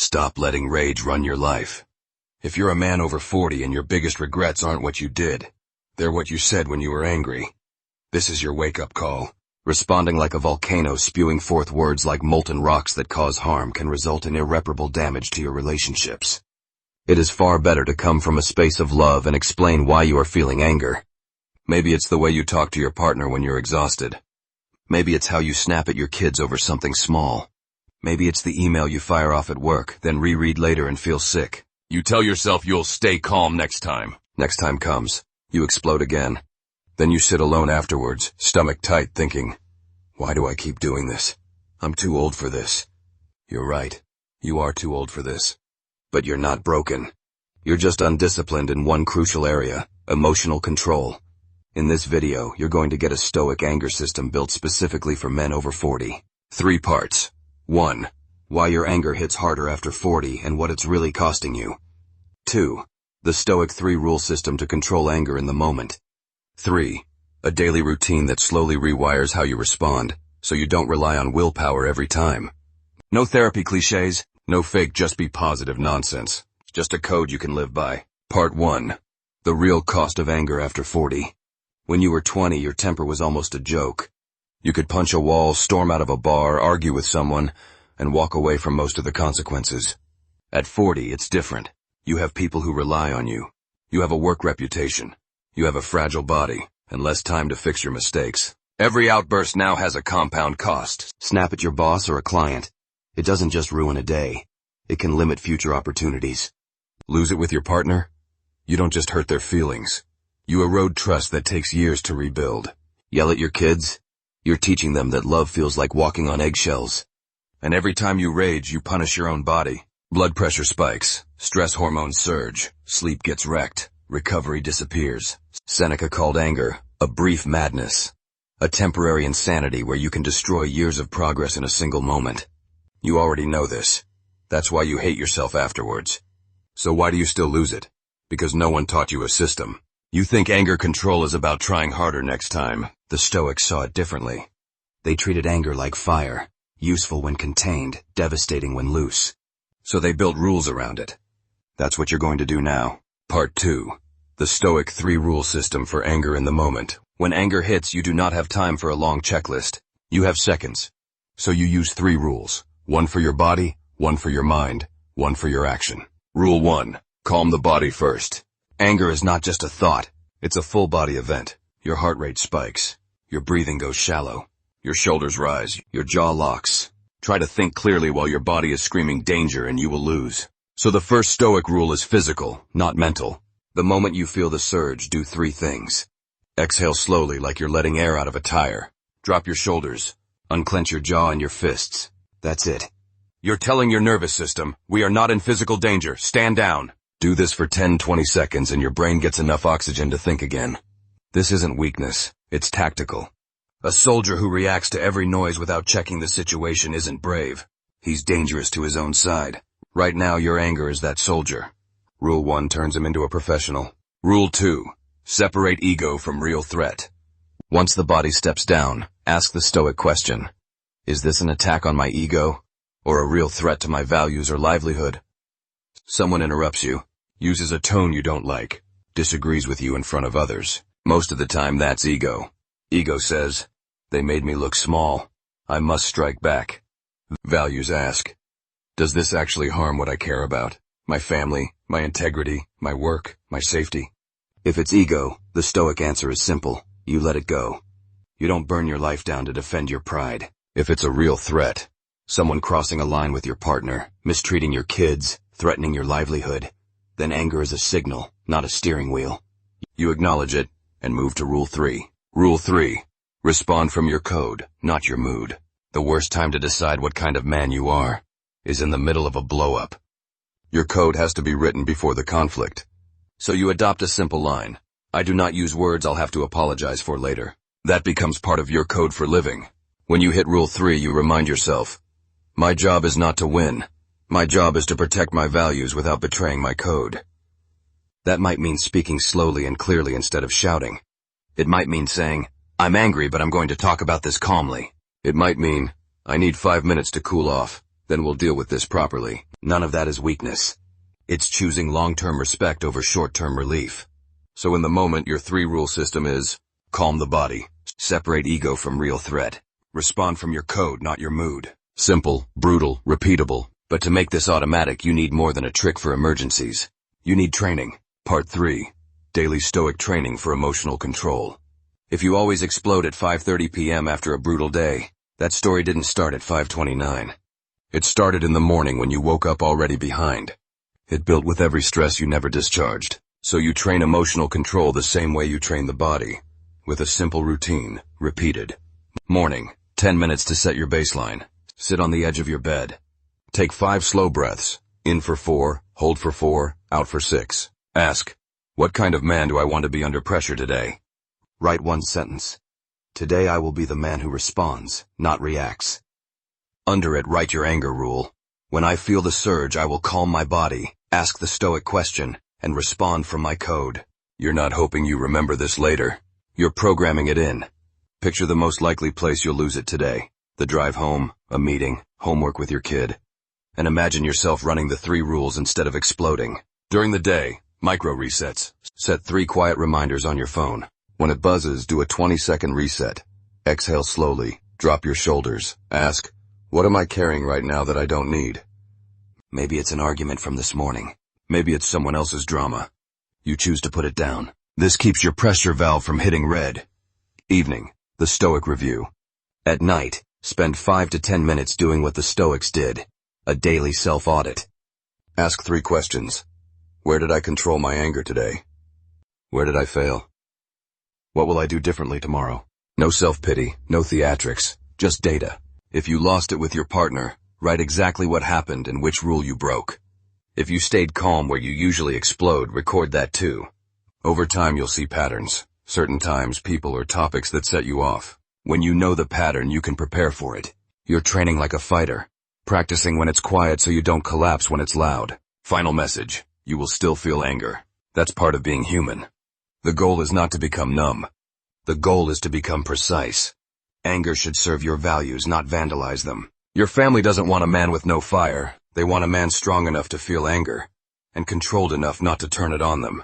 Stop letting rage run your life. If you're a man over 40 and your biggest regrets aren't what you did, they're what you said when you were angry. This is your wake-up call. Responding like a volcano spewing forth words like molten rocks that cause harm can result in irreparable damage to your relationships. It is far better to come from a space of love and explain why you are feeling anger. Maybe it's the way you talk to your partner when you're exhausted. Maybe it's how you snap at your kids over something small. Maybe it's the email you fire off at work, then reread later and feel sick. You tell yourself you'll stay calm next time. Next time comes. You explode again. Then you sit alone afterwards, stomach tight, thinking, why do I keep doing this? I'm too old for this. You're right. You are too old for this. But you're not broken. You're just undisciplined in one crucial area, emotional control. In this video, you're going to get a Stoic anger system built specifically for men over 40. 3 parts. 1. Why your anger hits harder after 40 and what it's really costing you. 2. The Stoic 3-rule system to control anger in the moment. 3. A daily routine that slowly rewires how you respond, so you don't rely on willpower every time. No therapy cliches, no fake just be positive nonsense. Just a code you can live by. Part 1. The real cost of anger after 40. When you were 20, your temper was almost a joke. You could punch a wall, storm out of a bar, argue with someone, and walk away from most of the consequences. At 40, it's different. You have people who rely on you. You have a work reputation. You have a fragile body, and less time to fix your mistakes. Every outburst now has a compound cost. Snap at your boss or a client. It doesn't just ruin a day. It can limit future opportunities. Lose it with your partner? You don't just hurt their feelings. You erode trust that takes years to rebuild. Yell at your kids? You're teaching them that love feels like walking on eggshells. And every time you rage, you punish your own body. Blood pressure spikes, stress hormones surge, sleep gets wrecked, recovery disappears. Seneca called anger a brief madness, a temporary insanity where you can destroy years of progress in a single moment. You already know this. That's why you hate yourself afterwards. So why do you still lose it? Because no one taught you a system. You think anger control is about trying harder next time. The Stoics saw it differently. They treated anger like fire, useful when contained, devastating when loose. So they built rules around it. That's what you're going to do now. Part 2. The Stoic 3-rule system for anger in the moment. When anger hits, you do not have time for a long checklist. You have seconds. So you use 3 rules. 1 for your body, 1 for your mind, 1 for your action. Rule 1. Calm the body first. Anger is not just a thought. It's a full-body event. Your heart rate spikes. Your breathing goes shallow. Your shoulders rise. Your jaw locks. Try to think clearly while your body is screaming danger and you will lose. So the first Stoic rule is physical, not mental. The moment you feel the surge, do 3 things. Exhale slowly like you're letting air out of a tire. Drop your shoulders. Unclench your jaw and your fists. That's it. You're telling your nervous system, we are not in physical danger. Stand down. Do this for 10-20 seconds and your brain gets enough oxygen to think again. This isn't weakness. It's tactical. A soldier who reacts to every noise without checking the situation isn't brave. He's dangerous to his own side. Right now, your anger is that soldier. Rule 1 turns him into a professional. Rule 2. Separate ego from real threat. Once the body steps down, ask the Stoic question. Is this an attack on my ego? Or a real threat to my values or livelihood? Someone interrupts you, uses a tone you don't like, disagrees with you in front of others. Most of the time, that's ego. Ego says, they made me look small. I must strike back. Values ask, does this actually harm what I care about? My family, my integrity, my work, my safety? If it's ego, the Stoic answer is simple. You let it go. You don't burn your life down to defend your pride. If it's a real threat, someone crossing a line with your partner, mistreating your kids, threatening your livelihood, then anger is a signal, not a steering wheel. You acknowledge it and move to Rule 3. Rule 3. Respond from your code, not your mood. The worst time to decide what kind of man you are is in the middle of a blow-up. Your code has to be written before the conflict. So you adopt a simple line. I do not use words I'll have to apologize for later. That becomes part of your code for living. When you hit Rule 3, you remind yourself, my job is not to win. My job is to protect my values without betraying my code. That might mean speaking slowly and clearly instead of shouting. It might mean saying, I'm angry, but I'm going to talk about this calmly. It might mean, I need 5 minutes to cool off. Then we'll deal with this properly. None of that is weakness. It's choosing long-term respect over short-term relief. So in the moment, your 3-rule system is: calm the body, separate ego from real threat, respond from your code, not your mood. Simple, brutal, repeatable. But to make this automatic, you need more than a trick for emergencies. You need training. Part 3. Daily Stoic Training for Emotional Control. If you always explode at 5:30 p.m. after a brutal day, that story didn't start at 5:29. It started in the morning when you woke up already behind. It built with every stress you never discharged. So you train emotional control the same way you train the body, with a simple routine, repeated. Morning, 10 minutes to set your baseline. Sit on the edge of your bed. Take 5 slow breaths, in for 4, hold for 4, out for 6. Ask, what kind of man do I want to be under pressure today? Write 1 sentence. Today I will be the man who responds, not reacts. Under it, write your anger rule. When I feel the surge, I will calm my body, ask the Stoic question, and respond from my code. You're not hoping you remember this later. You're programming it in. Picture the most likely place you'll lose it today. The drive home, a meeting, homework with your kid. And imagine yourself running the 3 rules instead of exploding. During the day, micro resets. Set 3 quiet reminders on your phone. When it buzzes, do a 20-second reset. Exhale slowly. Drop your shoulders. Ask, what am I carrying right now that I don't need? Maybe it's an argument from this morning. Maybe it's someone else's drama. You choose to put it down. This keeps your pressure valve from hitting red. Evening, the Stoic Review. At night, spend 5 to 10 minutes doing what the Stoics did. A daily self-audit. Ask 3 questions. Where did I control my anger today? Where did I fail? What will I do differently tomorrow? No self-pity, no theatrics, just data. If you lost it with your partner, write exactly what happened and which rule you broke. If you stayed calm where you usually explode, record that too. Over time you'll see patterns, certain times, people, or topics that set you off. When you know the pattern, you can prepare for it. You're training like a fighter, practicing when it's quiet so you don't collapse when it's loud. Final message, you will still feel anger. That's part of being human. The goal is not to become numb. The goal is to become precise. Anger should serve your values, not vandalize them. Your family doesn't want a man with no fire. They want a man strong enough to feel anger, and controlled enough not to turn it on them.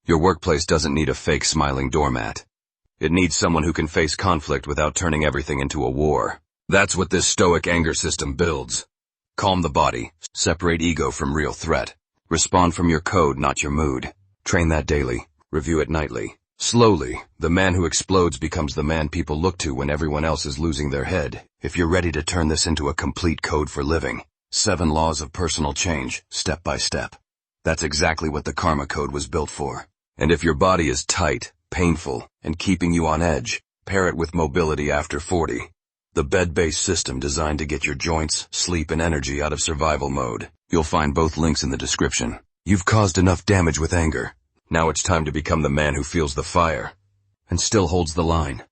Your workplace doesn't need a fake smiling doormat. It needs someone who can face conflict without turning everything into a war. That's what this Stoic anger system builds. Calm the body, separate ego from real threat. Respond from your code, not your mood. Train that daily, review it nightly. Slowly, the man who explodes becomes the man people look to when everyone else is losing their head. If you're ready to turn this into a complete code for living, 7 laws of personal change, step by step. That's exactly what the Karma Code was built for. And if your body is tight, painful, and keeping you on edge, pair it with mobility after 40. The bed-based system designed to get your joints, sleep, and energy out of survival mode. You'll find both links in the description. You've caused enough damage with anger. Now it's time to become the man who feels the fire and still holds the line.